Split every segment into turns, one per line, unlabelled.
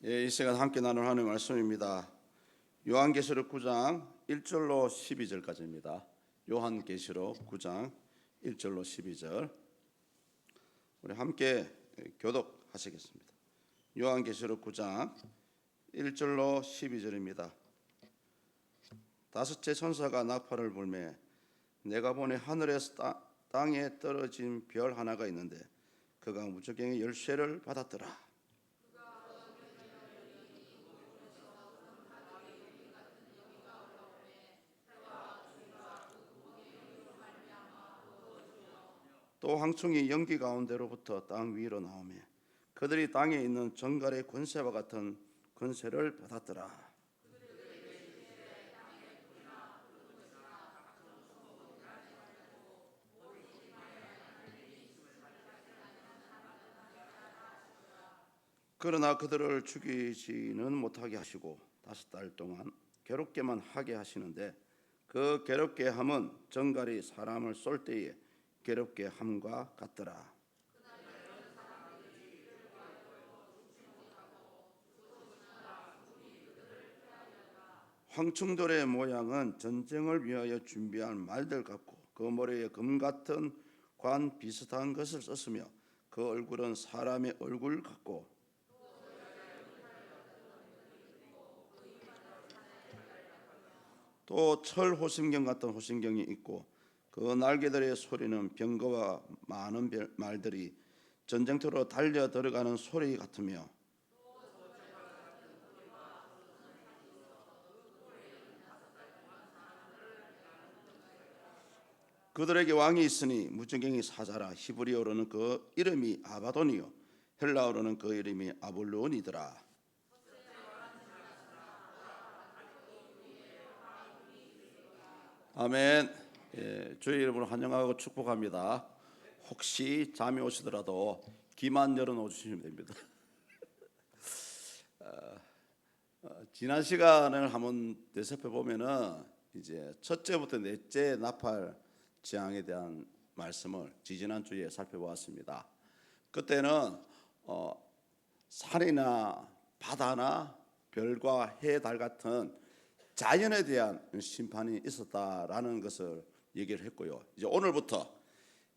이 시간 함께 나눌 하나님의 말씀입니다. 요한계시록 9장 1절로 12절까지입니다. 요한계시록 9장 1절로 12절 우리 함께 교독하시겠습니다. 요한계시록 9장 1절로 12절입니다. 다섯째 천사가 나팔을 불매 내가 보니 하늘에서 땅에 떨어진 별 하나가 있는데 그가 무저갱의 열쇠를 받았더라. 또 황충이 연기 가운데로부터 땅 위로 나오며 그들이 땅에 있는 정갈의 권세와 같은 권세를 받았더라. 그러나 그들을 죽이지는 못하게 하시고 5달 동안 괴롭게만 하게 하시는데 그 괴롭게 함은 정갈이 사람을 쏠 때에 괴롭게 함과 같더라. 황충돌의 모양은 전쟁을 위하여 준비한 말들 같고 그 머리에 금 같은 관 비슷한 것을 썼으며 그 얼굴은 사람의 얼굴 같고 또 철 호심경 같은 호심경이 있고 그 날개들의 소리는 병거와 많은 말들이 전쟁터로 달려 들어가는 소리 같으며 그들에게 왕이 있으니 무저갱이 사자라. 히브리어로는 그 이름이 아바돈이요 헬라어로는 그 이름이 아볼론이더라. 아멘. 주의 이름으로 환영하고 축복합니다. 혹시 잠이 오시더라도 귀만 열어놓으시면 됩니다. 지난 시간을 한번 되살펴 보면은 이제 첫째부터 넷째 나팔 재앙에 대한 말씀을 지지난 주에 살펴보았습니다. 그때는 산이나 바다나 별과 해, 달 같은 자연에 대한 심판이 있었다라는 것을 얘기를 했고요. 이제 오늘부터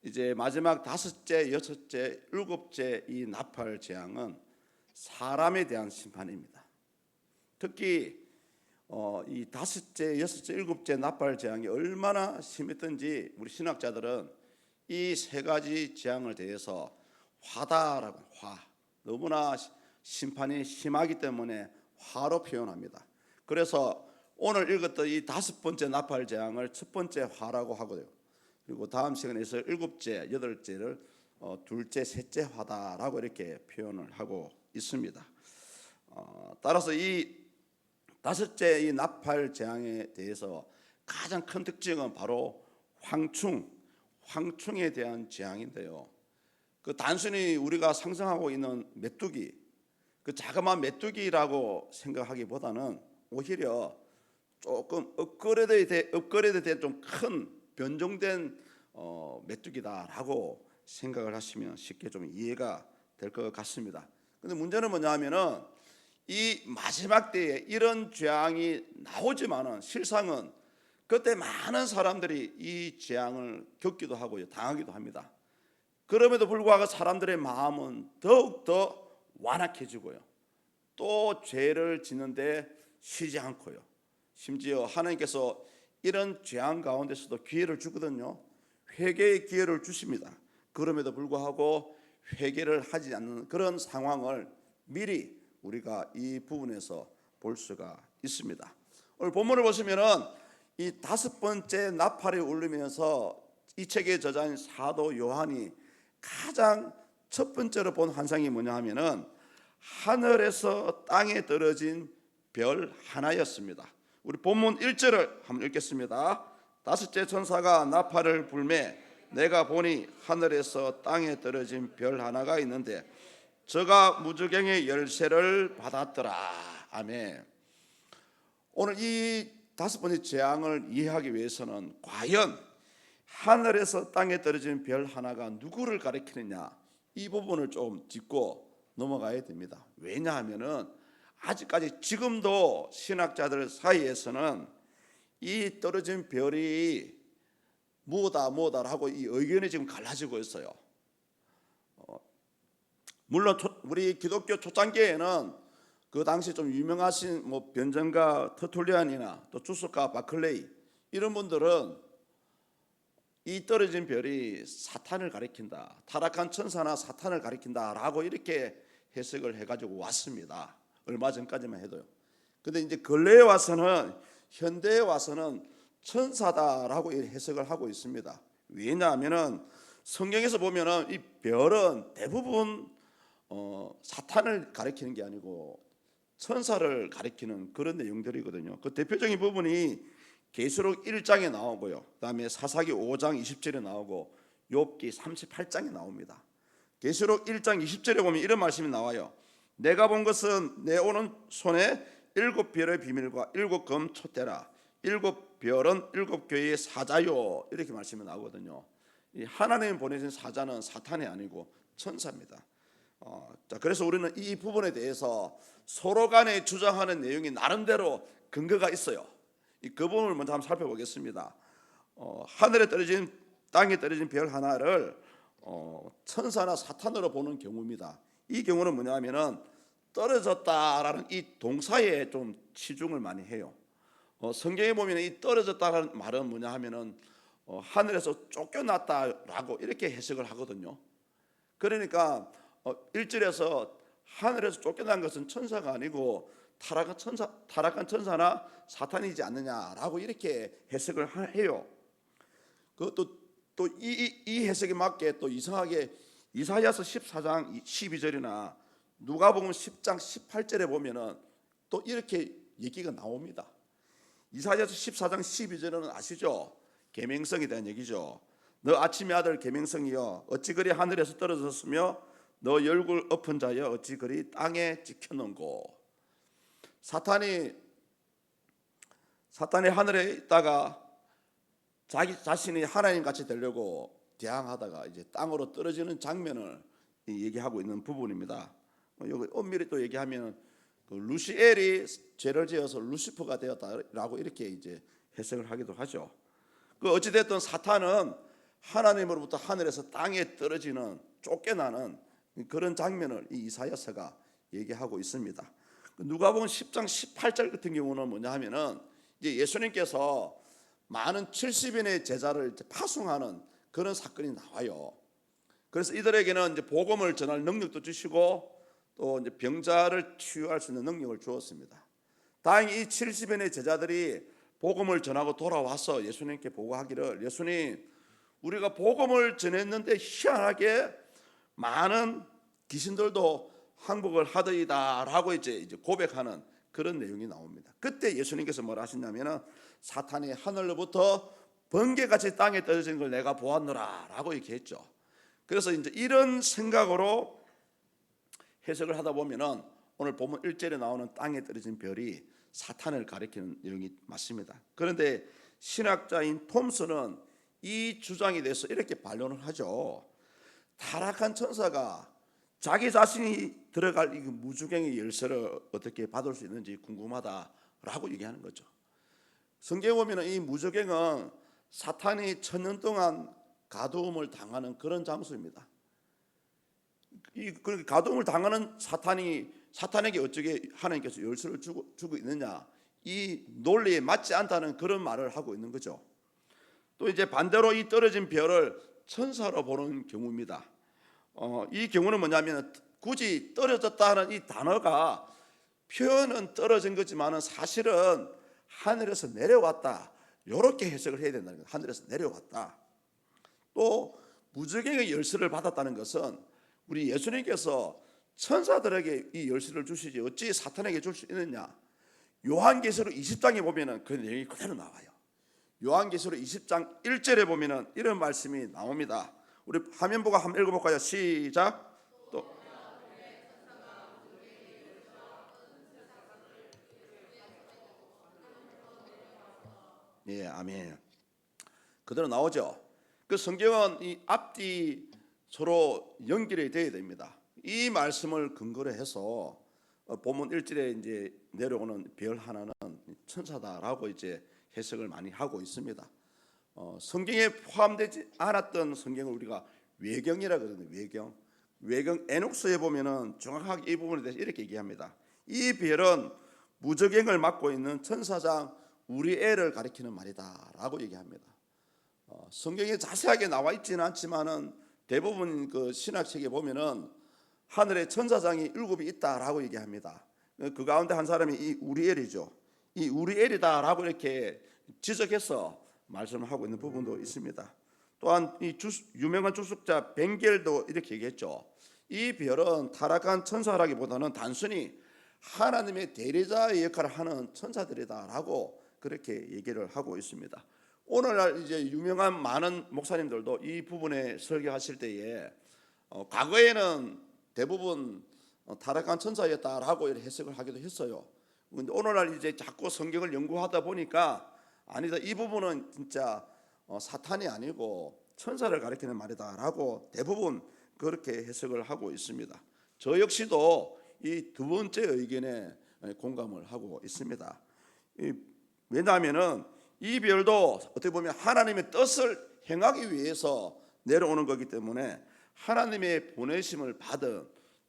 이제 마지막 다섯째, 여섯째, 일곱째 이 나팔 재앙은 사람에 대한 심판입니다. 특히 이 다섯째, 여섯째, 일곱째 나팔 재앙이 얼마나 심했던지 우리 신학자들은 이 세 가지 재앙을 대해서 화다라고 너무나 심판이 심하기 때문에 화로 표현합니다. 그래서 오늘 읽었던 이 다섯 번째 나팔 재앙을 첫 번째 화라고 하고요. 그리고 다음 시간에서 일곱째, 여덟째를 둘째, 셋째 화다라고 이렇게 표현을 하고 있습니다. 따라서 이 다섯째 이 나팔 재앙에 대해서 가장 큰 특징은 바로 황충에 대한 재앙인데요. 그 단순히 우리가 상상하고 있는 메뚜기, 그 자그마한 메뚜기라고 생각하기보다는 오히려 조금 업그레이드된 좀 큰 변종된 메뚜기다라고 생각을 하시면 쉽게 좀 이해가 될 것 같습니다. 근데 문제는 뭐냐면은 이 마지막 때에 이런 재앙이 나오지만은 실상은 그때 많은 사람들이 이 재앙을 겪기도 하고요, 당하기도 합니다. 그럼에도 불구하고 사람들의 마음은 더욱더 완악해지고요, 또 죄를 짓는데 쉬지 않고요. 심지어 하나님께서 이런 재앙 가운데서도 기회를 주거든요. 회개의 기회를 주십니다. 그럼에도 불구하고 회개를 하지 않는 그런 상황을 미리 우리가 이 부분에서 볼 수가 있습니다. 오늘 본문을 보시면은 이 다섯 번째 나팔이 울리면서 이 책의 저자인 사도 요한이 가장 첫 번째로 본 환상이 뭐냐 하면은 하늘에서 땅에 떨어진 별 하나였습니다. 우리 본문 1절을 한번 읽겠습니다. 다섯째 천사가 나팔을 불매 내가 보니 하늘에서 땅에 떨어진 별 하나가 있는데 저가 무저갱의 열쇠를 받았더라. 아멘. 오늘 이 다섯 번째 재앙을 이해하기 위해서는 과연 하늘에서 땅에 떨어진 별 하나가 누구를 가리키느냐, 이 부분을 좀 짚고 넘어가야 됩니다. 왜냐하면은 아직까지 지금도 신학자들 사이에서는 이 떨어진 별이 뭐다라고 이 의견이 지금 갈라지고 있어요. 물론 우리 기독교 초창기에는 그 당시 좀 유명하신 뭐 변전가 터툴리안이나 또 주석가 바클레이 이런 분들은 이 떨어진 별이 사탄을 가리킨다, 타락한 천사나 사탄을 가리킨다라고 이렇게 해석을 해가지고 왔습니다. 얼마 전까지만 해도요. 근데 이제 근래에 와서는, 현대에 와서는 천사다라고 해석을 하고 있습니다. 왜냐하면은 성경에서 보면은 이 별은 대부분 사탄을 가리키는 게 아니고 천사를 가리키는 그런 내용들이거든요. 그 대표적인 부분이 계시록 1장에 나오고요, 그다음에 사사기 5장 20절에 나오고 욥기 38장에 나옵니다. 계시록 1장 20절에 보면 이런 말씀이 나와요. 내가 본 것은 내 오른손에 7별의 비밀과 7검 촛대라. 7별은 7교회의 사자요, 이렇게 말씀이 나오거든요. 이 하나님 보내신 사자는 사탄이 아니고 천사입니다. 자, 그래서 우리는 이 부분에 대해서 서로 간에 주장하는 내용이 나름대로 근거가 있어요. 그 부분을 먼저 한번 살펴보겠습니다. 하늘에 떨어진, 땅에 떨어진 별 하나를 천사나 사탄으로 보는 경우입니다. 이 경우는 뭐냐면은 떨어졌다라는 이 동사에 좀 치중을 많이 해요. 성경에 보면 이 떨어졌다라는 말은 뭐냐 하면은 하늘에서 쫓겨났다라고 이렇게 해석을 하거든요. 그러니까 1절에서 하늘에서 쫓겨난 것은 천사가 아니고 타락한 천사나 사탄이지 않느냐라고 이렇게 해석을 해요. 그것도 또 이 해석에 맞게 또 이상하게 이사야서 14장 12절이나 누가복음 10장 18절에 보면은 또 이렇게 얘기가 나옵니다. 이사야서 14장 12절은 아시죠? 계명성에 대한 얘기죠. 너 아침의 아들 계명성이여 어찌 그리 하늘에서 떨어졌으며 너 얼굴 엎은 자여 어찌 그리 땅에 찍혔는고. 사탄이 하늘에 있다가 자기 자신이 하나님 같이 되려고 대항하다가 이제 땅으로 떨어지는 장면을 얘기하고 있는 부분입니다. 여기 엄밀히 또 얘기하면 그 루시엘이 죄를 지어서 루시퍼가 되었다라고 이렇게 이제 해석을 하기도 하죠. 그 어찌 됐든 사탄은 하나님으로부터 하늘에서 땅에 떨어지는, 쫓겨나는 그런 장면을 이 이사야서가 얘기하고 있습니다. 누가복음 10장 18절 같은 경우는 뭐냐 하면은 이제 예수님께서 많은 70인의 제자를 파송하는 그런 사건이 나와요. 그래서 이들에게는 이제 복음을 전할 능력도 주시고 또 이제 병자를 치유할 수 있는 능력을 주었습니다. 다행히 이 70인의 제자들이 복음을 전하고 돌아와서 예수님께 보고하기를, 예수님, 우리가 복음을 전했는데 희한하게 많은 귀신들도 항복을 하더이다라고 이제 고백하는 그런 내용이 나옵니다. 그때 예수님께서 뭐라 하셨냐면은 사탄이 하늘로부터 번개같이 땅에 떨어지는 걸 내가 보았노라라고 얘기했죠. 그래서 이제 이런 생각으로 해석을 하다 보면은 오늘 본문 1절에 나오는 땅에 떨어진 별이 사탄을 가리키는 내용이 맞습니다. 그런데 신학자인 톰슨은 이 주장에 대해서 이렇게 반론을 하죠. 타락한 천사가 자기 자신이 들어갈 이 무주경의 열쇠를 어떻게 받을 수 있는지 궁금하다라고 얘기하는 거죠. 성경에 보면 이 무주경은 사탄이 1000년 동안 가두움을 당하는 그런 장소입니다. 그렇게 가두움을 당하는 사탄에게 어떻게 하나님께서 열쇠를 주고 있느냐, 이 논리에 맞지 않다는 그런 말을 하고 있는 거죠. 또 이제 반대로 이 떨어진 별을 천사로 보는 경우입니다. 이 경우는 뭐냐면 굳이 떨어졌다는 이 단어가 표현은 떨어진 거지만은 사실은 하늘에서 내려왔다, 이렇게 해석을 해야 된다는 거예요. 하늘에서 내려왔다. 또 무저갱의 열쇠를 받았다는 것은 우리 예수님께서 천사들에게 이 열쇠를 주시지 어찌 사탄에게 줄 수 있느냐. 요한계시록 20장에 보면은 그 내용이 그대로 나와요. 요한계시록 20장 1절에 보면은 이런 말씀이 나옵니다. 우리 화면 보고 한번 읽어볼까요? 시작. 또 예, 아멘. 그대로 나오죠. 그 성경은 이 앞뒤 서로 연결이 되어야 됩니다. 이 말씀을 근거로 해서 본문 1절에 이제 내려오는 별 하나는 천사다라고 이제 해석을 많이 하고 있습니다. 성경에 포함되지 않았던 성경을 우리가 외경이라고 그러거든요. 외경 에녹서에 보면은 정확하게 이 부분에 대해서 이렇게 얘기합니다. 이 별은 무저갱을 맡고 있는 천사장 우리엘을 가리키는 말이다라고 얘기합니다. 성경에 자세하게 나와 있지는 않지만은 대부분 그 신학책에 보면은 하늘에 천사장이 7이 있다라고 얘기합니다. 그 가운데 한 사람이 이 우리엘이죠. 이 우리엘이다라고 이렇게 지적해서 말씀을 하고 있는 부분도 있습니다. 또한 이 유명한 주석자 벵겔도 이렇게 얘기했죠. 이 별은 타락한 천사라기보다는 단순히 하나님의 대리자의 역할을 하는 천사들이다라고 그렇게 얘기를 하고 있습니다. 오늘날 이제 유명한 많은 목사님들도 이 부분에 설교하실 때에 과거에는 대부분 타락한 천사였다라고 이렇게 해석을 하기도 했어요. 근데 오늘날 이제 자꾸 성경을 연구하다 보니까 아니다, 이 부분은 진짜 사탄이 아니고 천사를 가리키는 말이다라고 대부분 그렇게 해석을 하고 있습니다. 저 역시도 이 두 번째 의견에 공감을 하고 있습니다. 왜냐하면은 이 별도 어떻게 보면 하나님의 뜻을 행하기 위해서 내려오는 거기 때문에 하나님의 보내심을 받은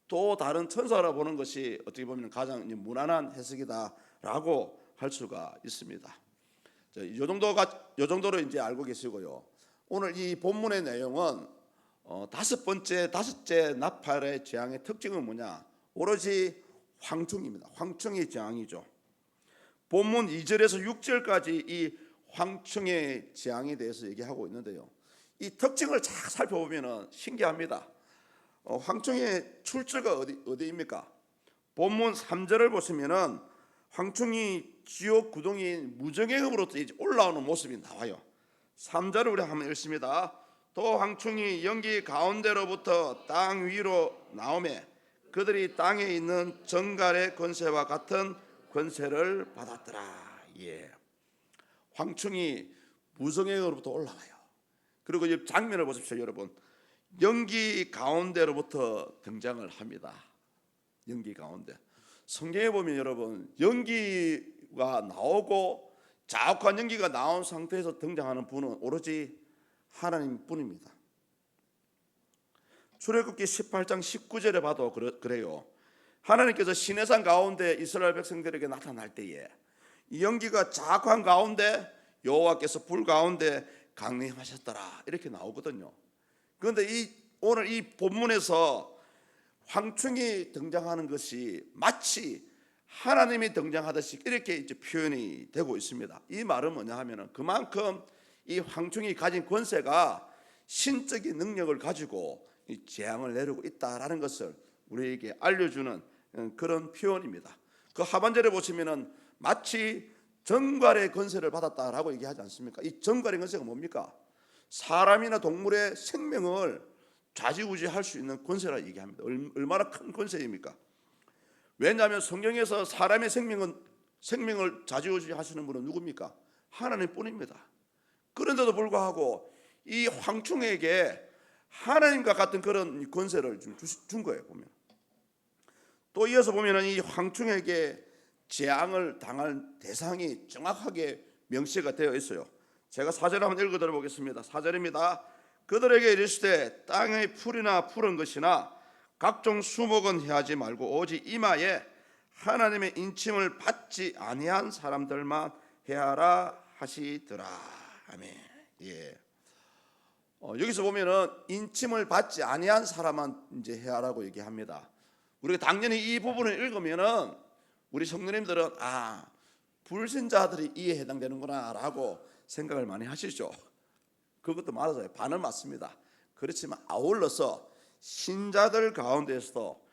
또 다른 천사라 보는 것이 어떻게 보면 가장 무난한 해석이다라고 할 수가 있습니다. 이 정도로 이제 알고 계시고요. 오늘 이 본문의 내용은 다섯째 나팔의 재앙의 특징은 뭐냐? 오로지 황충입니다. 황충의 재앙이죠. 본문 2절에서 6절까지 이 황충의 재앙에 대해서 얘기하고 있는데요. 이 특징을 잘 살펴보면 신기합니다. 황충의 출처가 어디입니까? 본문 3절을 보시면은 황충이 지옥 구덩이인 무저갱으로부터 이제 올라오는 모습이 나와요. 3절을 우리 한번 읽습니다. 또 황충이 연기 가운데로부터 땅 위로 나오매 그들이 땅에 있는 정갈의 권세와 같은 권세를 받았더라. 예. 황충이 무저갱으로부터 올라와요. 그리고 이 장면을 보십시오, 여러분. 연기 가운데로부터 등장을 합니다. 연기 가운데. 성경에 보면 여러분, 연기가 나오고 자욱한 연기가 나온 상태에서 등장하는 분은 오로지 하나님뿐입니다. 출애굽기 18장 19절에 봐도 그래요. 하나님께서 시내산 가운데 이스라엘 백성들에게 나타날 때에 이 연기가 자욱한 가운데 여호와께서 불 가운데 강림하셨더라 이렇게 나오거든요. 그런데 오늘 이 본문에서 황충이 등장하는 것이 마치 하나님이 등장하듯이 이렇게 이제 표현이 되고 있습니다. 이 말은 뭐냐 하면은 그만큼 이 황충이 가진 권세가 신적인 능력을 가지고 이 재앙을 내리고 있다라는 것을 우리에게 알려주는 그런 표현입니다. 그 하반절에 보시면은 마치 정갈의 권세를 받았다라고 얘기하지 않습니까? 이 정갈의 권세가 뭡니까? 사람이나 동물의 생명을 좌지우지할 수 있는 권세라 얘기합니다. 얼마나 큰 권세입니까? 왜냐하면 성경에서 사람의 생명을 좌지우지하시는 분은 누굽니까? 하나님뿐입니다. 그런데도 불구하고 이 황충에게 하나님과 같은 그런 권세를 준 거예요. 보면 또 이어서 보면은 이 황충에게 재앙을 당할 대상이 정확하게 명시가 되어 있어요. 제가 4절 한번 읽어드려 보겠습니다. 4절입니다. 그들에게 이르시되 땅의 풀이나 푸른 것이나 각종 수목은 해하지 말고 오직 이마에 하나님의 인침을 받지 아니한 사람들만 해하라 하시더라. 아멘. 예. 여기서 보면은 인침을 받지 아니한 사람만 이제 해하라고 얘기합니다. 우리가 당연히 이 부분을 읽으면은 우리 성도님들은 불신자들이 이에 해당되는구나라고 생각을 많이 하시죠. 그것도 맞아요. 반은 맞습니다. 그렇지만 아울러서 신자들 가운데서도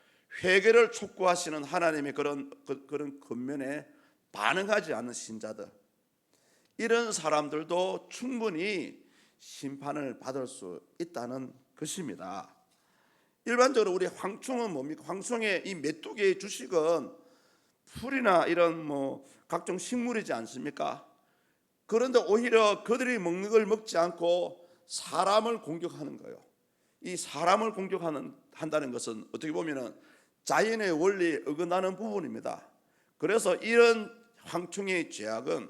회개를 촉구하시는 하나님의 그런 권면에 반응하지 않는 신자들, 이런 사람들도 충분히 심판을 받을 수 있다는 것입니다. 일반적으로 우리 황충은 뭡니까? 황충의 이 메뚜기의 주식은 풀이나 이런 각종 식물이지 않습니까? 그런데 오히려 그들이 먹는 걸 먹지 않고 사람을 공격하는 거예요. 이 사람을 공격한다는 것은 어떻게 보면은 자연의 원리에 어긋나는 부분입니다. 그래서 이런 황충의 죄악은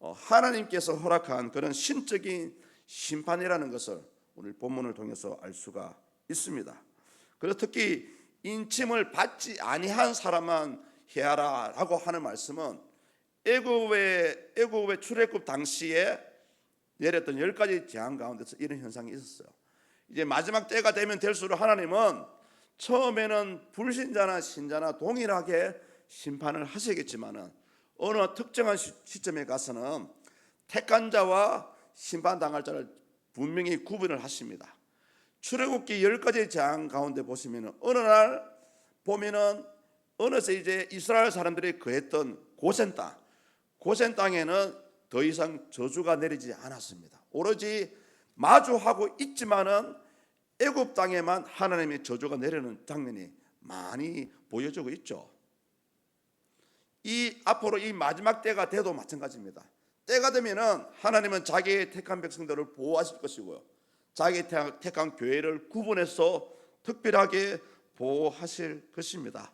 하나님께서 허락한 그런 신적인 심판이라는 것을 오늘 본문을 통해서 알 수가 있습니다. 그래서 특히 인침을 받지 아니한 사람만 해하라라고 하는 말씀은 애굽의 출애굽 당시에 내렸던 10가지 재앙 가운데서 이런 현상이 있었어요. 이제 마지막 때가 되면 될수록 하나님은 처음에는 불신자나 신자나 동일하게 심판을 하시겠지만은 어느 특정한 시점에 가서는 택한 자와 심판당할 자를 분명히 구분을 하십니다. 출애굽기 10가지 재앙 가운데 보시면은 어느 날 보면은 어느새 이제 이스라엘 사람들이 거했던 고센 땅에는 더 이상 저주가 내리지 않았습니다. 오로지 마주하고 있지만은 애굽 땅에만 하나님의 저주가 내리는 장면이 많이 보여지고 있죠. 앞으로 이 마지막 때가 돼도 마찬가지입니다. 때가 되면은 하나님은 자기의 택한 백성들을 보호하실 것이고요, 자기 택한 교회를 구분해서 특별하게 보호하실 것입니다.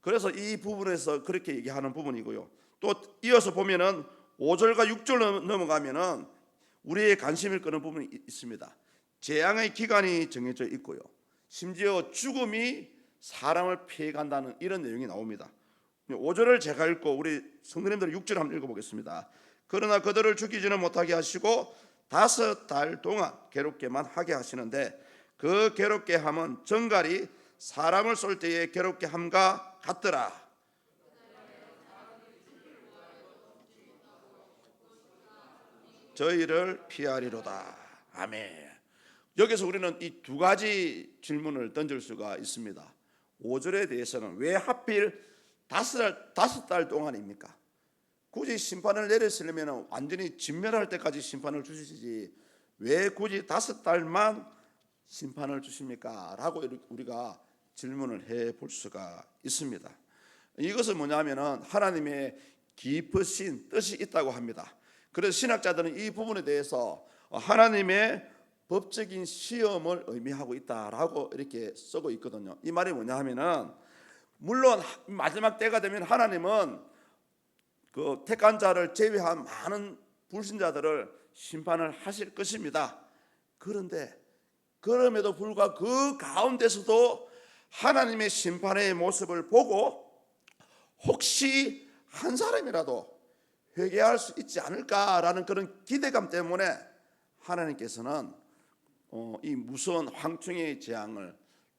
그래서 이 부분에서 그렇게 얘기하는 부분이고요. 또 이어서 보면은 5절과 6절 넘어가면은 우리의 관심을 끄는 부분이 있습니다. 재앙의 기간이 정해져 있고요, 심지어 죽음이 사람을 피해간다는 이런 내용이 나옵니다. 5절을 제가 읽고 우리 성도님들 6절 한번 읽어보겠습니다. 그러나 그들을 죽이지는 못하게 하시고 5달 동안 괴롭게만 하게 하시는데 그 괴롭게 함은 정갈이 사람을 쏠 때에 괴롭게 함과 같더라. 저희를 피하리로다. 아멘. 여기서 우리는 이 두 가지 질문을 던질 수가 있습니다. 5절에 대해서는 왜 하필 5달 동안입니까? 굳이 심판을 내렸으려면 완전히 진멸할 때까지 심판을 주시지 왜 굳이 5달만 심판을 주십니까? 라고 우리가 질문을 해볼 수가 있습니다. 이것은 뭐냐면은 하나님의 깊으신 뜻이 있다고 합니다. 그래서 신학자들은 이 부분에 대해서 하나님의 법적인 시험을 의미하고 있다라고 이렇게 쓰고 있거든요. 이 말이 뭐냐 하면은 물론 마지막 때가 되면 하나님은 그 택한 자를 제외한 많은 불신자들을 심판을 하실 것입니다. 그런데 그럼에도 불구하고 그 가운데서도 하나님의 심판의 모습을 보고 혹시 한 사람이라도 회개할 수 있지 않을까라는 그런 기대감 때문에 하나님께서는 이 무서운 황충의 재앙을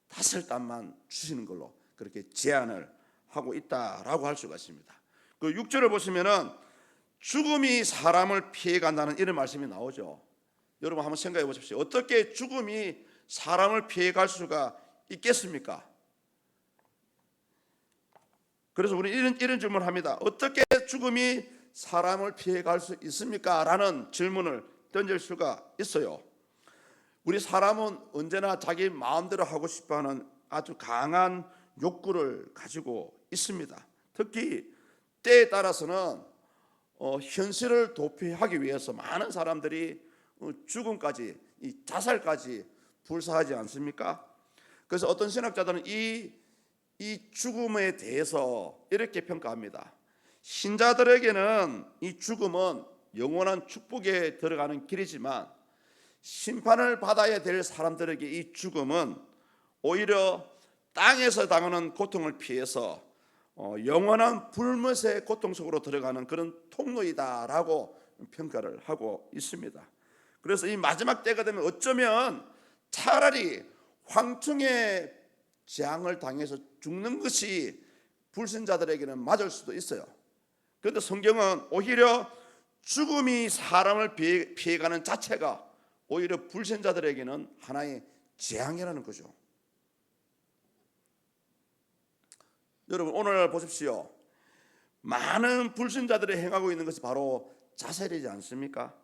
5달만 주시는 걸로 그렇게 제한을 하고 있다라고 할 수가 있습니다. 그 6절을 보시면은 죽음이 사람을 피해 간다는 이런 말씀이 나오죠. 여러분 한번 생각해 보십시오. 어떻게 죽음이 사람을 피해 갈 수가 있겠습니까? 그래서 우리는 이런 질문을 합니다. 어떻게 죽음이 사람을 피해 갈 수 있습니까? 라는 질문을 던질 수가 있어요. 우리 사람은 언제나 자기 마음대로 하고 싶어하는 아주 강한 욕구를 가지고 있습니다. 특히 때에 따라서는 현실을 도피하기 위해서 많은 사람들이 죽음까지, 자살까지 불사하지 않습니까? 그래서 어떤 신학자들은 이 죽음에 대해서 이렇게 평가합니다. 신자들에게는 이 죽음은 영원한 축복에 들어가는 길이지만 심판을 받아야 될 사람들에게 이 죽음은 오히려 땅에서 당하는 고통을 피해서 영원한 불못의 고통 속으로 들어가는 그런 통로이다라고 평가를 하고 있습니다. 그래서 이 마지막 때가 되면 어쩌면 차라리 황충의 재앙을 당해서 죽는 것이 불신자들에게는 맞을 수도 있어요. 그런데 성경은 오히려 죽음이 사람을 피해가는 자체가 오히려 불신자들에게는 하나의 재앙이라는 거죠. 여러분 오늘 보십시오. 많은 불신자들이 행하고 있는 것이 바로 자살이지 않습니까?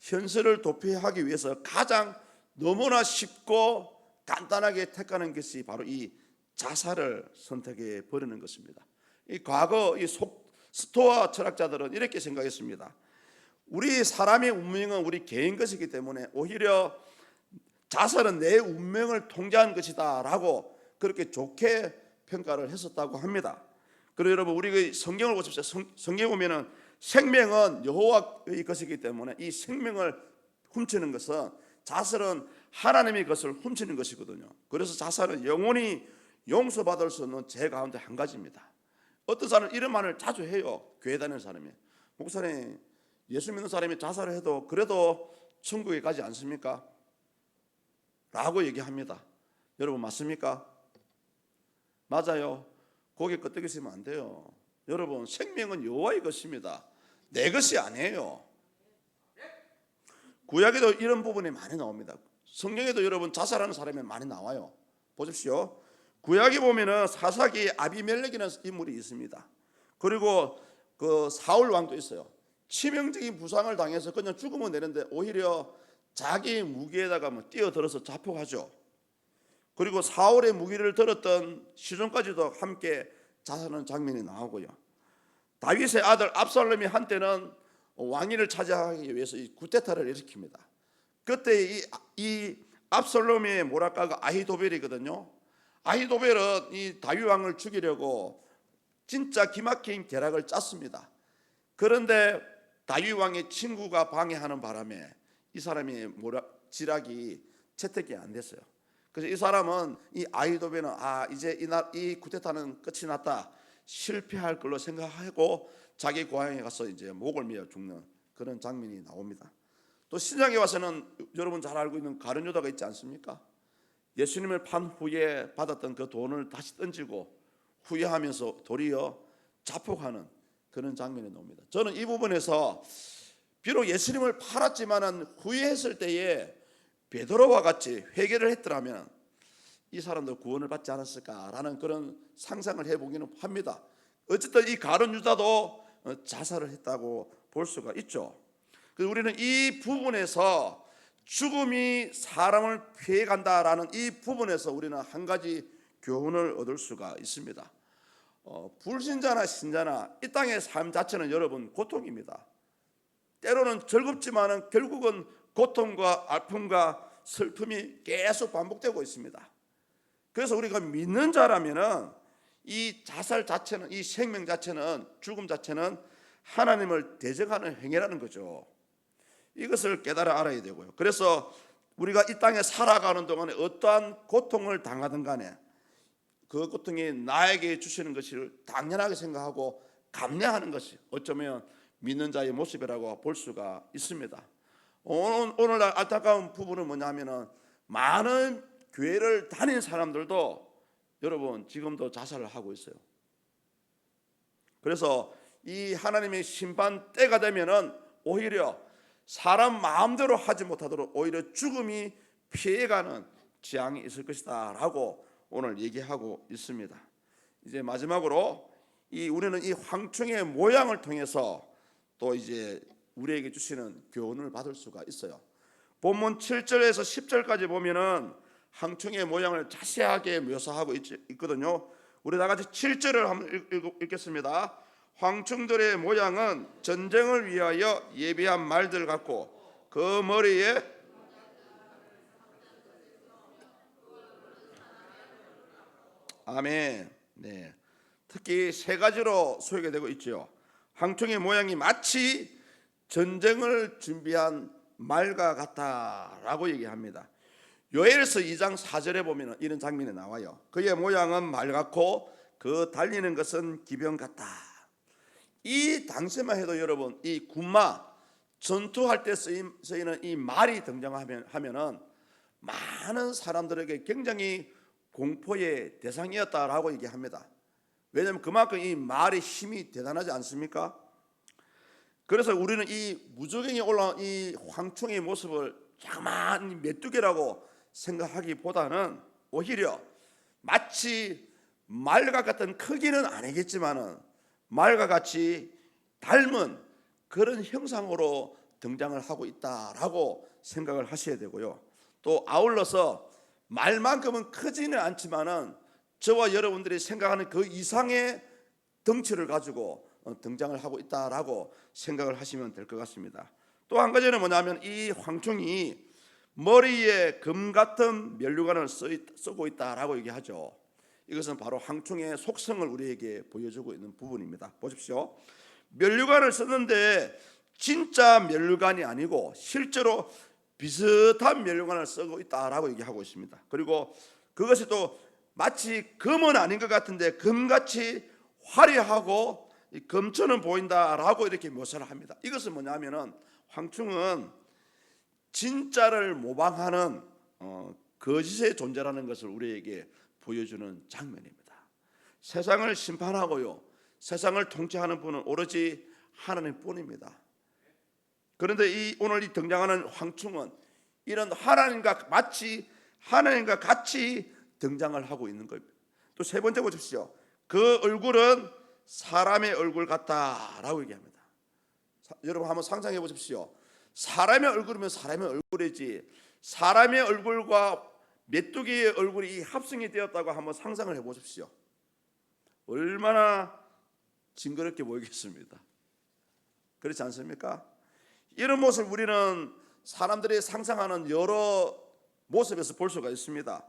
현실을 도피하기 위해서 가장 너무나 쉽고 간단하게 택하는 것이 바로 이 자살을 선택해 버리는 것입니다. 이 과거 이 스토아 철학자들은 이렇게 생각했습니다. 우리 사람의 운명은 우리 개인 것이기 때문에 오히려 자살은 내 운명을 통제하는 것이다 라고 그렇게 좋게 평가를 했었다고 합니다. 그리고 여러분 우리 성경을 보십시오. 성경에 보면은 생명은 여호와의 것이기 때문에 이 생명을 훔치는 것은, 자살은 하나님의 것을 훔치는 것이거든요. 그래서 자살은 영원히 용서받을 수 없는 죄 가운데 한 가지입니다. 어떤 사람은 이런 말을 자주 해요. 교회 다니는 사람이, 목사님 예수 믿는 사람이 자살을 해도 그래도 천국에 가지 않습니까? 라고 얘기합니다. 여러분 맞습니까? 맞아요. 고개 끄덕이시면 안 돼요. 여러분 생명은 여호와의 것입니다. 내 것이 아니에요. 구약에도 이런 부분이 많이 나옵니다. 성경에도 여러분 자살하는 사람이 많이 나와요. 보십시오. 구약에 보면은 사사기 아비멜렉이라는 인물이 있습니다. 그리고 그 사울 왕도 있어요. 치명적인 부상을 당해서 그냥 죽으면 되는데 오히려 자기 무기에다가 뛰어들어서 자폭하죠. 그리고 사울의 무기를 들었던 시종까지도 함께 자살하는 장면이 나오고요. 다윗의 아들 압살롬이 한때는 왕위를 차지하기 위해서 이 쿠데타를 일으킵니다. 그때 이 압살롬의 모락가가 아히도벨이거든요. 아히도벨은 이 다윗 왕을 죽이려고 진짜 기막힌 계략을 짰습니다. 그런데 다윗 왕의 친구가 방해하는 바람에 이 사람이 지략이 채택이 안 됐어요. 그래서 이 사람은 이 아히도벨은 이제 이 쿠데타는 끝이 났다, 실패할 걸로 생각하고 자기 고향에 가서 이제 목을 메어 죽는 그런 장면이 나옵니다. 또 신약에 와서는 여러분 잘 알고 있는 가룟 유다가 있지 않습니까? 예수님을 판 후에 받았던 그 돈을 다시 던지고 후회하면서 도리어 자폭하는 그런 장면이 나옵니다. 저는 이 부분에서 비록 예수님을 팔았지만은 후회했을 때에 베드로와 같이 회개를 했더라면 이 사람도 구원을 받지 않았을까라는 그런 상상을 해보기는 합니다. 어쨌든 이 가룟 유다도 자살을 했다고 볼 수가 있죠. 그래서 우리는 이 부분에서 죽음이 사람을 피해간다라는 이 부분에서 우리는 한 가지 교훈을 얻을 수가 있습니다. 불신자나 신자나 이 땅의 삶 자체는 여러분 고통입니다. 때로는 즐겁지만은 결국은 고통과 아픔과 슬픔이 계속 반복되고 있습니다. 그래서 우리가 믿는 자라면은 이 자살 자체는, 이 생명 자체는, 죽음 자체는 하나님을 대적하는 행위라는 거죠. 이것을 깨달아 알아야 되고요. 그래서 우리가 이 땅에 살아가는 동안에 어떠한 고통을 당하든 간에 그 고통이 나에게 주시는 것을 당연하게 생각하고 감내하는 것이 어쩌면 믿는 자의 모습이라고 볼 수가 있습니다. 오늘날 안타까운 부분은 뭐냐면은 많은 교회를 다닌 사람들도 여러분 지금도 자살을 하고 있어요. 그래서 이 하나님의 심판 때가 되면은 오히려 사람 마음대로 하지 못하도록 오히려 죽음이 피해가는 재앙이 있을 것이다 라고 오늘 얘기하고 있습니다. 이제 마지막으로 우리는 이 황충의 모양을 통해서 또 이제 우리에게 주시는 교훈을 받을 수가 있어요. 본문 7절에서 10절까지 보면은 황충의 모양을 자세하게 묘사하고 있거든요. 우리 다 같이 7절을 한번 읽겠습니다. 황충들의 모양은 전쟁을 위하여 예비한 말들 같고 그 머리에 아멘. 네. 특히 세 가지로 소개되고 있죠. 황충의 모양이 마치 전쟁을 준비한 말과 같다라고 얘기합니다. 요엘서 2장 4절에 보면 이런 장면이 나와요. 그의 모양은 말 같고 그 달리는 것은 기병 같다. 이 당시만 해도 여러분 이 군마 전투할 때 쓰이는 이 말이 등장하면은 많은 사람들에게 굉장히 공포의 대상이었다라고 얘기합니다. 왜냐하면 그만큼 이 말의 힘이 대단하지 않습니까? 그래서 우리는 이 무저갱이 올라온 이 황충의 모습을 자그마한 메뚜기라고 생각하기보다는 오히려 마치 말과 같은 크기는 아니겠지만은 말과 같이 닮은 그런 형상으로 등장을 하고 있다라고 생각을 하셔야 되고요. 또 아울러서 말만큼은 크지는 않지만은 저와 여러분들이 생각하는 그 이상의 덩치를 가지고 등장을 하고 있다라고 생각을 하시면 될 것 같습니다. 또 한 가지는 뭐냐면 이 황충이 머리에 금 같은 면류관을 쓰고 있다라고 얘기하죠. 이것은 바로 황충의 속성을 우리에게 보여주고 있는 부분입니다. 보십시오. 면류관을 썼는데 진짜 면류관이 아니고 실제로 비슷한 면류관을 쓰고 있다라고 얘기하고 있습니다. 그리고 그것이 또 마치 금은 아닌 것 같은데 금같이 화려하고 금처럼 보인다라고 이렇게 묘사를 합니다. 이것은 뭐냐면은 황충은 진짜를 모방하는 거짓의 존재라는 것을 우리에게 보여주는 장면입니다. 세상을 심판하고요, 세상을 통치하는 분은 오로지 하나님뿐입니다. 그런데 오늘 이 등장하는 황충은 이런 마치 하나님과 같이 등장을 하고 있는 겁니다. 또 세 번째 보십시오. 그 얼굴은 사람의 얼굴 같다라고 얘기합니다. 여러분 한번 상상해 보십시오. 사람의 얼굴이면 사람의 얼굴이지, 사람의 얼굴과 메뚜기의 얼굴이 합성이 되었다고 한번 상상을 해 보십시오. 얼마나 징그럽게 보이겠습니다. 그렇지 않습니까? 이런 모습을 우리는 사람들이 상상하는 여러 모습에서 볼 수가 있습니다.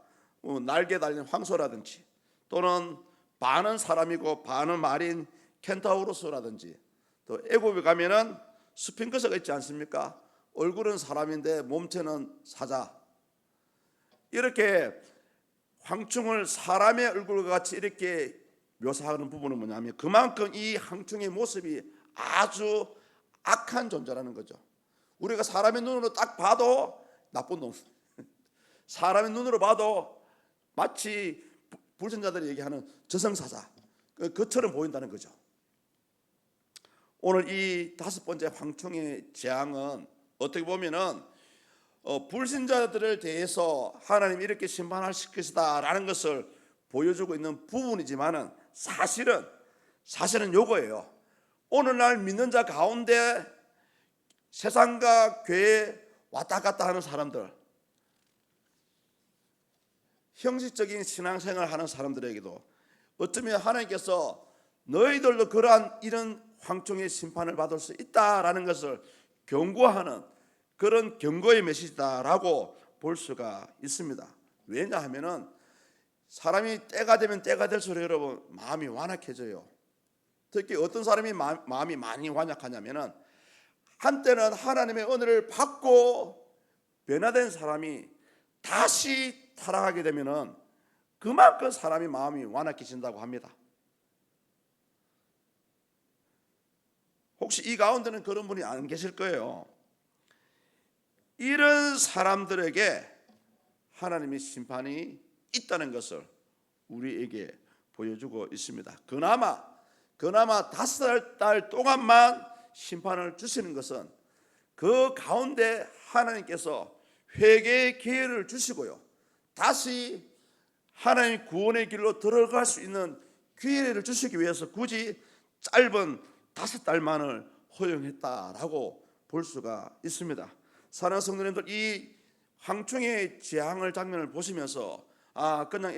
날개 달린 황소라든지, 또는 반은 사람이고 반은 말인 켄타우로스라든지, 또 애굽에 가면은 스핑크스가 있지 않습니까? 얼굴은 사람인데 몸체는 사자. 이렇게 황충을 사람의 얼굴과 같이 이렇게 묘사하는 부분은 뭐냐면 그만큼 이 황충의 모습이 아주 악한 존재라는 거죠. 우리가 사람의 눈으로 딱 봐도 나쁜 놈, 사람의 눈으로 봐도 마치 불신자들이 얘기하는 저승사자, 그처럼 보인다는 거죠. 오늘 이 다섯 번째 황충의 재앙은 어떻게 보면은 불신자들을 대해서 하나님이 이렇게 심판하실 것이다라는 것을 보여주고 있는 부분이지만은 사실은 요거예요. 오늘날 믿는 자 가운데 세상과 교회 왔다 갔다 하는 사람들, 형식적인 신앙생활 하는 사람들에게도 어쩌면 하나님께서 너희들도 그러한 이런 황충의 심판을 받을 수 있다라는 것을 경고하는 그런 경고의 메시지다라고 볼 수가 있습니다. 왜냐하면은 사람이 때가 되면 때가 될수록 여러분 마음이 완악해져요. 특히 어떤 사람이 마음이 많이 완약하냐면은 한때는 하나님의 은혜를 받고 변화된 사람이 다시 타락하게 되면은 그만큼 사람이 마음이 완악해진다고 합니다. 혹시 이 가운데는 그런 분이 안 계실 거예요. 이런 사람들에게 하나님의 심판이 있다는 것을 우리에게 보여주고 있습니다. 그나마 5달 동안만 심판을 주시는 것은 그 가운데 하나님께서 회개의 기회를 주시고요, 다시 하나님 구원의 길로 들어갈 수 있는 기회를 주시기 위해서 굳이 짧은 5달만을 허용했다라고 볼 수가 있습니다. 사랑하는 성도님들, 이 황충의 재앙을 장면을 보시면서 그냥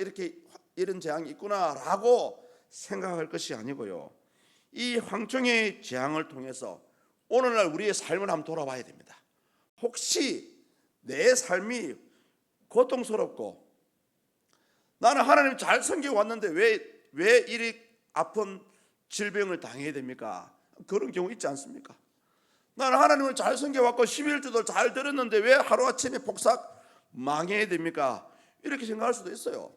이런 재앙이 있구나라고 생각할 것이 아니고요, 이 황충의 재앙을 통해서 오늘날 우리의 삶을 한번 돌아봐야 됩니다. 혹시 내 삶이 고통스럽고 나는 하나님 잘 섬겨왔는데 왜 이리 아픈 질병을 당해야 됩니까? 그런 경우 있지 않습니까? 나는 하나님을 잘 섬겨왔고 11주도 잘 들었는데 왜 하루아침에 폭삭 망해야 됩니까? 이렇게 생각할 수도 있어요.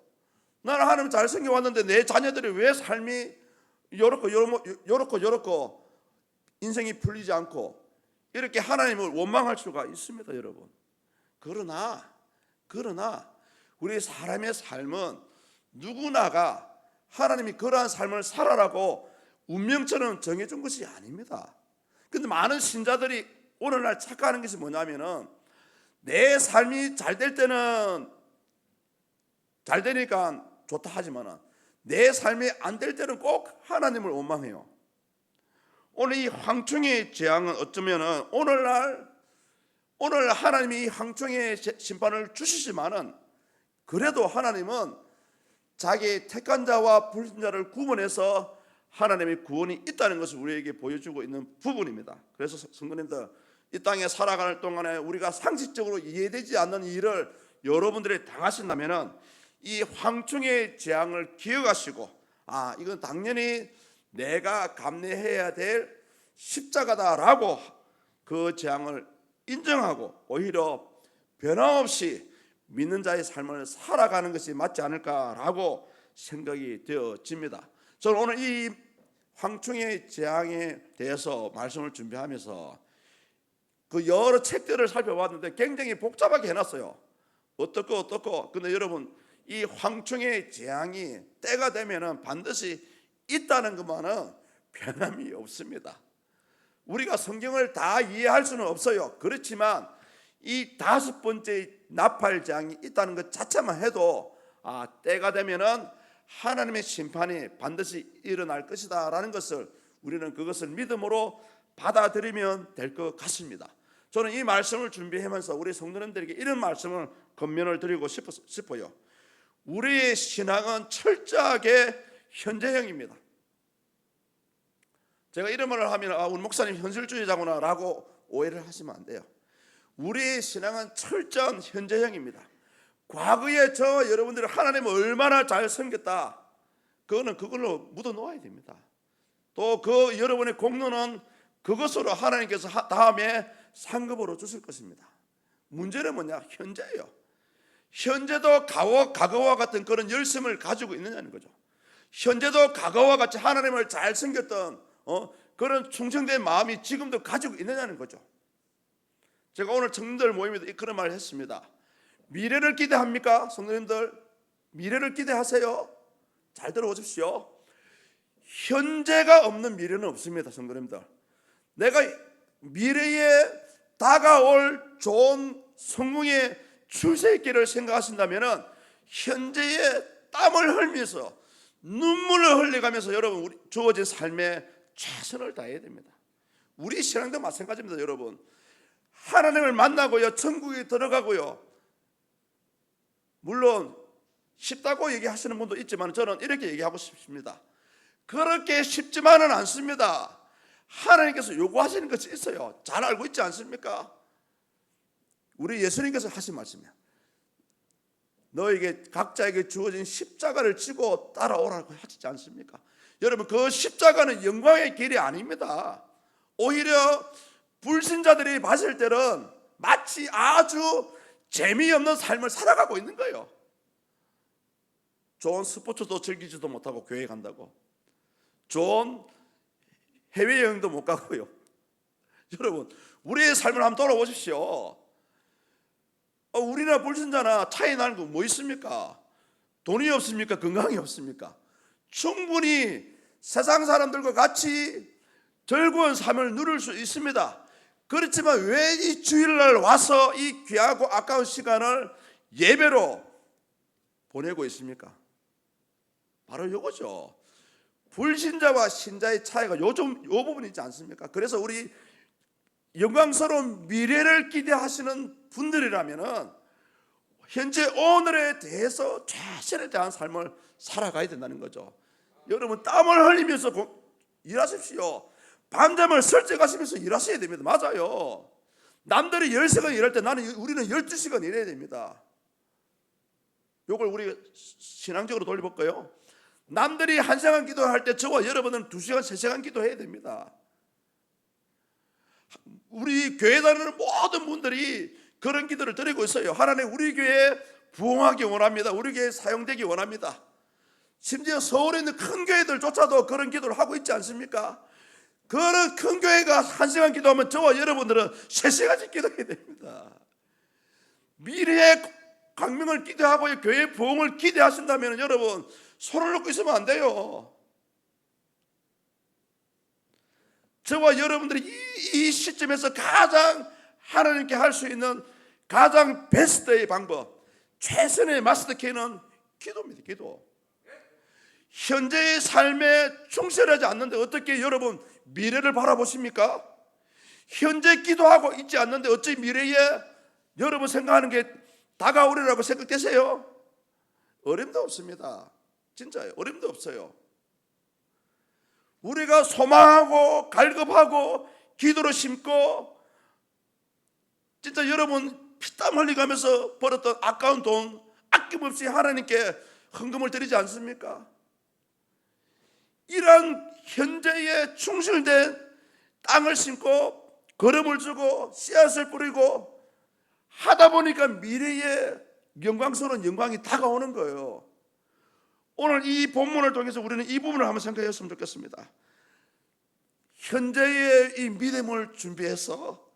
나는 하나님 잘 섬겨왔는데 내 자녀들이 왜 삶이 요렇고 인생이 풀리지 않고 이렇게 하나님을 원망할 수가 있습니다, 여러분. 그러나 우리 사람의 삶은 누구나가 하나님이 그러한 삶을 살아라고 운명처럼 정해준 것이 아닙니다. 근데 많은 신자들이 오늘날 착각하는 것이 뭐냐면은 내 삶이 잘 될 때는 잘 되니까 좋다 하지만은 내 삶이 안 될 때는 꼭 하나님을 원망해요. 오늘 이 황충의 재앙은 어쩌면은 오늘 하나님이 이 황충의 심판을 주시지만은 그래도 하나님은 자기 택한 자와 불신자를 구분해서 하나님의 구원이 있다는 것을 우리에게 보여주고 있는 부분입니다. 그래서 성도님들, 이 땅에 살아가는 동안에 우리가 상식적으로 이해되지 않는 일을 여러분들이 당하신다면은 이 황충의 재앙을 기억하시고 이건 당연히 내가 감내해야 될 십자가다라고 그 재앙을 인정하고 오히려 변함없이 믿는 자의 삶을 살아가는 것이 맞지 않을까라고 생각이 되어집니다. 저는 오늘 이 황충의 재앙에 대해서 말씀을 준비하면서 그 여러 책들을 살펴봤는데 굉장히 복잡하게 해놨어요. 어떻고 근데 여러분, 이 황충의 재앙이 때가 되면은 반드시 있다는 것만은 변함이 없습니다. 우리가 성경을 다 이해할 수는 없어요. 그렇지만 이 5번째 나팔 재앙이 있다는 것 자체만 해도 때가 되면은 하나님의 심판이 반드시 일어날 것이다 라는 것을 우리는 그것을 믿음으로 받아들이면 될 것 같습니다. 저는 이 말씀을 준비하면서 우리 성도님들에게 이런 말씀을 권면을 드리고 싶어요. 우리의 신앙은 철저하게 현재형입니다. 제가 이런 말을 하면 우리 목사님 현실주의자구나 라고 오해를 하시면 안 돼요. 우리의 신앙은 철저한 현재형입니다. 과거에 저 여러분들이 하나님을 얼마나 잘 섬겼다, 그거는 그걸로 묻어 놓아야 됩니다. 또 그 여러분의 공로는 그것으로 하나님께서 다음에 상급으로 주실 것입니다. 문제는 뭐냐? 현재예요. 현재도 과거와 같은 그런 열심을 가지고 있느냐는 거죠. 현재도 과거와 같이 하나님을 잘 섬겼던 그런 충성된 마음이 지금도 가지고 있느냐는 거죠. 제가 오늘 청년들 모임에도 그런 말을 했습니다. 미래를 기대합니까? 성도님들, 미래를 기대하세요. 잘 들어보십시오. 현재가 없는 미래는 없습니다. 성도님들, 내가 미래에 다가올 좋은 성공의 출세길을 생각하신다면 현재에 땀을 흘리면서 눈물을 흘려가면서 여러분 우리 주어진 삶에 최선을 다해야 됩니다. 우리 신앙도 마찬가지입니다. 여러분, 하나님을 만나고요, 천국에 들어가고요, 물론 쉽다고 얘기하시는 분도 있지만 저는 이렇게 얘기하고 싶습니다. 그렇게 쉽지만은 않습니다. 하나님께서 요구하시는 것이 있어요. 잘 알고 있지 않습니까? 우리 예수님께서 하신 말씀이야. 너에게 각자에게 주어진 십자가를 지고 따라오라고 하시지 않습니까? 여러분, 그 십자가는 영광의 길이 아닙니다. 오히려 불신자들이 봤을 때는 마치 아주 재미없는 삶을 살아가고 있는 거예요. 좋은 스포츠도 즐기지도 못하고 교회 간다고, 좋은 해외여행도 못 가고요. 여러분, 우리의 삶을 한번 돌아보십시오. 우리나 불신자나 차이 나는 거 뭐 있습니까? 돈이 없습니까? 건강이 없습니까? 충분히 세상 사람들과 같이 즐거운 삶을 누릴 수 있습니다. 그렇지만 왜 이 주일날 와서 이 귀하고 아까운 시간을 예배로 보내고 있습니까? 바로 이거죠. 불신자와 신자의 차이가 요 부분이 있지 않습니까? 그래서 우리 영광스러운 미래를 기대하시는 분들이라면 현재 오늘에 대해서 최선에 대한 삶을 살아가야 된다는 거죠. 여러분, 땀을 흘리면서 일하십시오. 밤잠을 설정하시면서 일하셔야 됩니다. 맞아요. 남들이 10시간 일할 때 우리는 12시간 일해야 됩니다. 이걸 우리 신앙적으로 돌려볼까요? 남들이 1시간 기도할 때 저와 여러분은 2시간, 3시간 기도해야 됩니다. 우리 교회 다니는 모든 분들이 그런 기도를 드리고 있어요. 하나님, 우리 교회에 부흥하기 원합니다. 우리 교회에 사용되기 원합니다. 심지어 서울에 있는 큰 교회들조차도 그런 기도를 하고 있지 않습니까? 그런 큰 교회가 1시간 기도하면 저와 여러분들은 3시간씩 기도해야 됩니다. 미래의 광명을 기대하고 교회의 부흥을 기대하신다면 여러분, 손을 놓고 있으면 안 돼요. 저와 여러분들이 이 시점에서 가장 하나님께 할 수 있는 가장 베스트의 방법, 최선의 마스터키는 기도입니다. 기도. 현재의 삶에 충실하지 않는데 어떻게 여러분 미래를 바라보십니까? 현재 기도하고 있지 않는데 어찌 미래에 여러분 생각하는 게 다가오리라고 생각되세요? 어림도 없습니다. 진짜요. 어림도 없어요. 우리가 소망하고 갈급하고 기도로 심고 진짜 여러분 피땀 흘리가면서 벌었던 아까운 돈, 아낌없이 하나님께 헌금을 드리지 않습니까? 이런 현재에 충실된 땅을 심고 거름을 주고 씨앗을 뿌리고 하다 보니까 미래에 영광스러운 영광이 다가오는 거예요. 오늘 이 본문을 통해서 우리는 이 부분을 한번 생각했으면 좋겠습니다. 현재의 이 믿음을 준비해서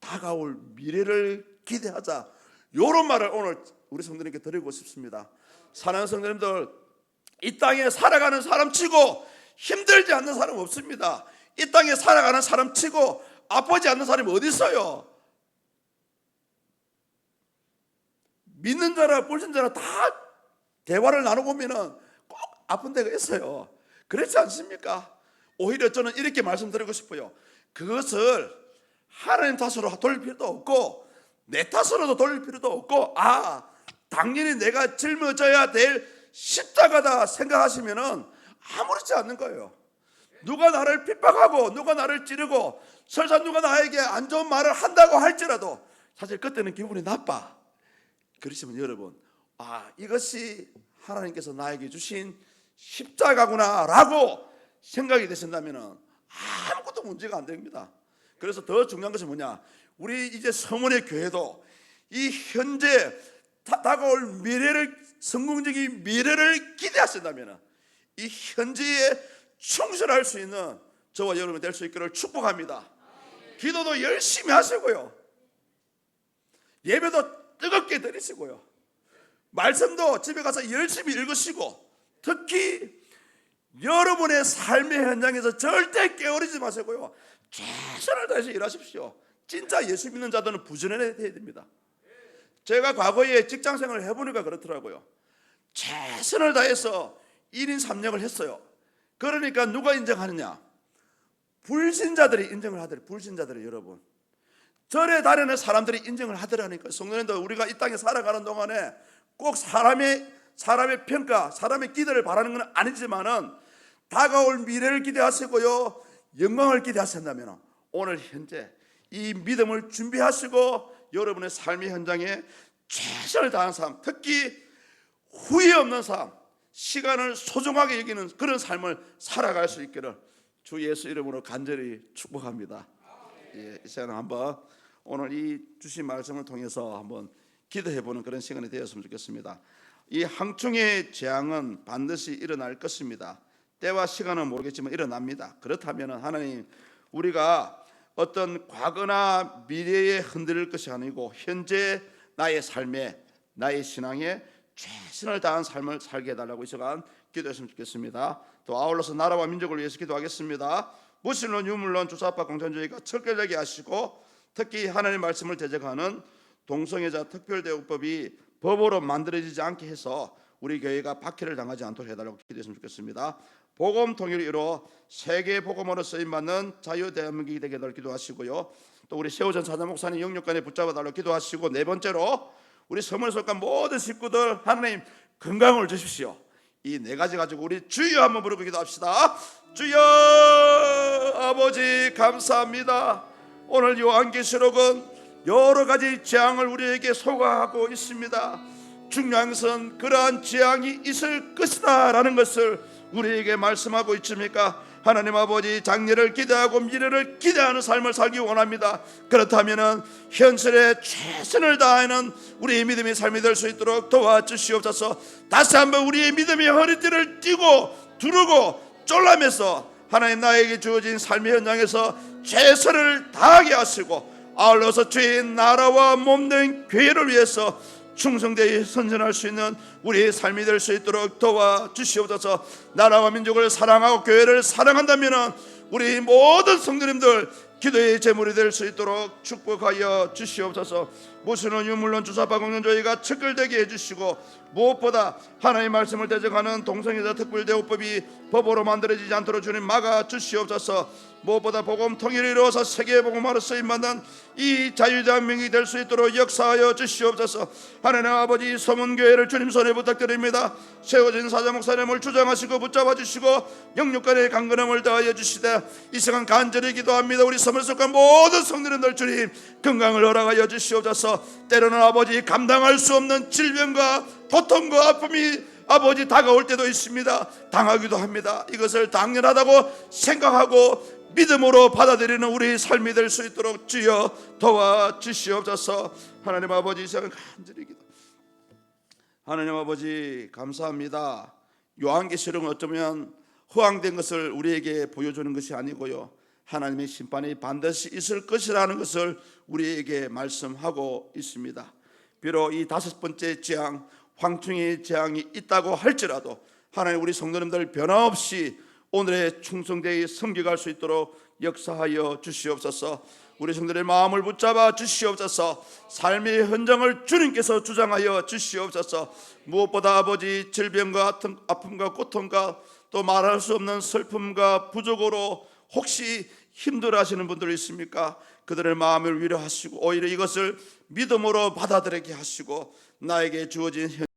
다가올 미래를 기대하자, 이런 말을 오늘 우리 성도님께 드리고 싶습니다. 사랑하는 성도님들, 이 땅에 살아가는 사람 치고 힘들지 않는 사람 없습니다. 이 땅에 살아가는 사람 치고 아프지 않는 사람이 어디 있어요? 믿는 자라 불신자라 다 대화를 나눠보면 꼭 아픈 데가 있어요. 그렇지 않습니까? 오히려 저는 이렇게 말씀드리고 싶어요. 그것을 하나님 탓으로 돌릴 필요도 없고 내 탓으로도 돌릴 필요도 없고, 당연히 내가 짊어져야 될 십자가다 생각하시면 아무렇지 않는 거예요. 누가 나를 핍박하고 누가 나를 찌르고 설사 누가 나에게 안 좋은 말을 한다고 할지라도 사실 그때는 기분이 나빠. 그러시면 여러분, 이것이 하나님께서 나에게 주신 십자가구나 라고 생각이 되신다면 아무것도 문제가 안 됩니다. 그래서 더 중요한 것은 뭐냐, 우리 이제 성원의 교회도 이 현재 다가올 미래를, 성공적인 미래를 기대하신다면 이 현재에 충실할 수 있는 저와 여러분이 될 수 있기를 축복합니다. 기도도 열심히 하시고요, 예배도 뜨겁게 드리시고요, 말씀도 집에 가서 열심히 읽으시고, 특히 여러분의 삶의 현장에서 절대 게으르지 마시고요, 최선을 다해서 일하십시오. 진짜 예수 믿는 자들은 부지런해야 됩니다. 제가 과거에 직장생활을 해보니까 그렇더라고요. 최선을 다해서 1인 3역을 했어요. 그러니까 누가 인정하느냐? 불신자들이 인정을 하더래. 불신자들이, 여러분, 절에 다니는 사람들이 인정을 하더라니까. 성도님들, 우리가 이 땅에 살아가는 동안에 꼭 사람의 평가, 사람의 기대를 바라는 건 아니지만은 다가올 미래를 기대하시고요, 영광을 기대하신다면 오늘 현재 이 믿음을 준비하시고 여러분의 삶의 현장에 최선을 다하는 삶, 특히 후회 없는 삶, 시간을 소중하게 여기는 그런 삶을 살아갈 수 있기를 주 예수 이름으로 간절히 축복합니다. 이 시간에 한번 오늘 이 주신 말씀을 통해서 한번 기도해보는 그런 시간이 되었으면 좋겠습니다. 이 황충의 재앙은 반드시 일어날 것입니다. 때와 시간은 모르겠지만 일어납니다. 그렇다면 하나님, 우리가 어떤 과거나 미래에 흔들릴 것이 아니고 현재 나의 삶에, 나의 신앙에 최선을 다한 삶을 살게 해달라고 이 시간 기도했으면 좋겠습니다. 또 아울러서 나라와 민족을 위해서 기도하겠습니다. 무신론, 유물론, 주사파 공산주의가 척결되게 하시고, 특히 하나님의 말씀을 대적하는 동성애자 특별대우법이 법으로 만들어지지 않게 해서 우리 교회가 박해를 당하지 않도록 해달라고 기도했으면 좋겠습니다. 복음 통일을 이루어 세계 복음으로 쓰임받는 자유대한민국이 되게 해달라고 기도하시고요, 또 우리 세호전 사자목사님 영육간에 붙잡아달라고 기도하시고, 네 번째로 우리 서문석관 모든 식구들 하나님 건강을 주십시오. 이 네 가지 가지고 우리 주여 한번 부르고 기도합시다. 주여 아버지 감사합니다. 오늘 요한계시록은 여러 가지 재앙을 우리에게 소개하고 있습니다. 중요한 것은 그러한 재앙이 있을 것이다 라는 것을 우리에게 말씀하고 있습니까? 하나님 아버지, 장래를 기대하고 미래를 기대하는 삶을 살기 원합니다. 그렇다면 현실에 최선을 다하는 우리의 믿음의 삶이 될 수 있도록 도와주시옵소서. 다시 한번 우리의 믿음의 허리띠를 띠고 두르고 쫄라매서 하나님 나에게 주어진 삶의 현장에서 최선을 다하게 하시고, 아울러서 주의 나라와 몸된 교회를 위해서 충성되이 선전할 수 있는 우리의 삶이 될 수 있도록 도와주시옵소서. 나라와 민족을 사랑하고 교회를 사랑한다면 우리 모든 성도님들 기도의 제물이 될 수 있도록 축복하여 주시옵소서. 무신론, 유물론, 주사파 공산주의가 척결되게 해주시고, 무엇보다 하나님의 말씀을 대적하는 동성애자 특별대우법이 법으로 만들어지지 않도록 주님 막아주시옵소서. 무엇보다 복음 통일을 이루어서 세계 복음화로 쓰임받는 이 자유대한민국이 될 수 있도록 역사하여 주시옵소서. 하나님 아버지, 서문교회를 주님 손에 부탁드립니다. 세워진 사자목사님을 주장하시고 붙잡아 주시고 영육간의 강건함을 더하여 주시되, 이 시간 간절히 기도합니다. 우리 서문석과 모든 성도님들 주님 건강을 허락하여 주시옵소서. 주셔서 때로는 아버지 감당할 수 없는 질병과 고통과 아픔이 아버지 다가올 때도 있습니다. 당하기도 합니다. 이것을 당연하다고 생각하고 믿음으로 받아들이는 우리 삶이 될 수 있도록 주여 도와주시옵소서. 하나님 아버지, 이 시간 간절히 기도. 하나님 아버지 감사합니다. 요한계시록은 어쩌면 허황된 것을 우리에게 보여주는 것이 아니고요, 하나님의 심판이 반드시 있을 것이라는 것을 우리에게 말씀하고 있습니다. 비록 이 다섯 번째 재앙, 황충의 재앙이 있다고 할지라도 하나님, 우리 성도님들 변함없이 오늘의 충성되이 섬겨갈 수 있도록 역사하여 주시옵소서. 우리 성도들의 마음을 붙잡아 주시옵소서. 삶의 헌정을 주님께서 주장하여 주시옵소서. 무엇보다 아버지, 질병과 아픔과 고통과 또 말할 수 없는 슬픔과 부족으로 혹시 힘들어하시는 분들 있습니까? 그들의 마음을 위로하시고 오히려 이것을 믿음으로 받아들이게 하시고 나에게 주어진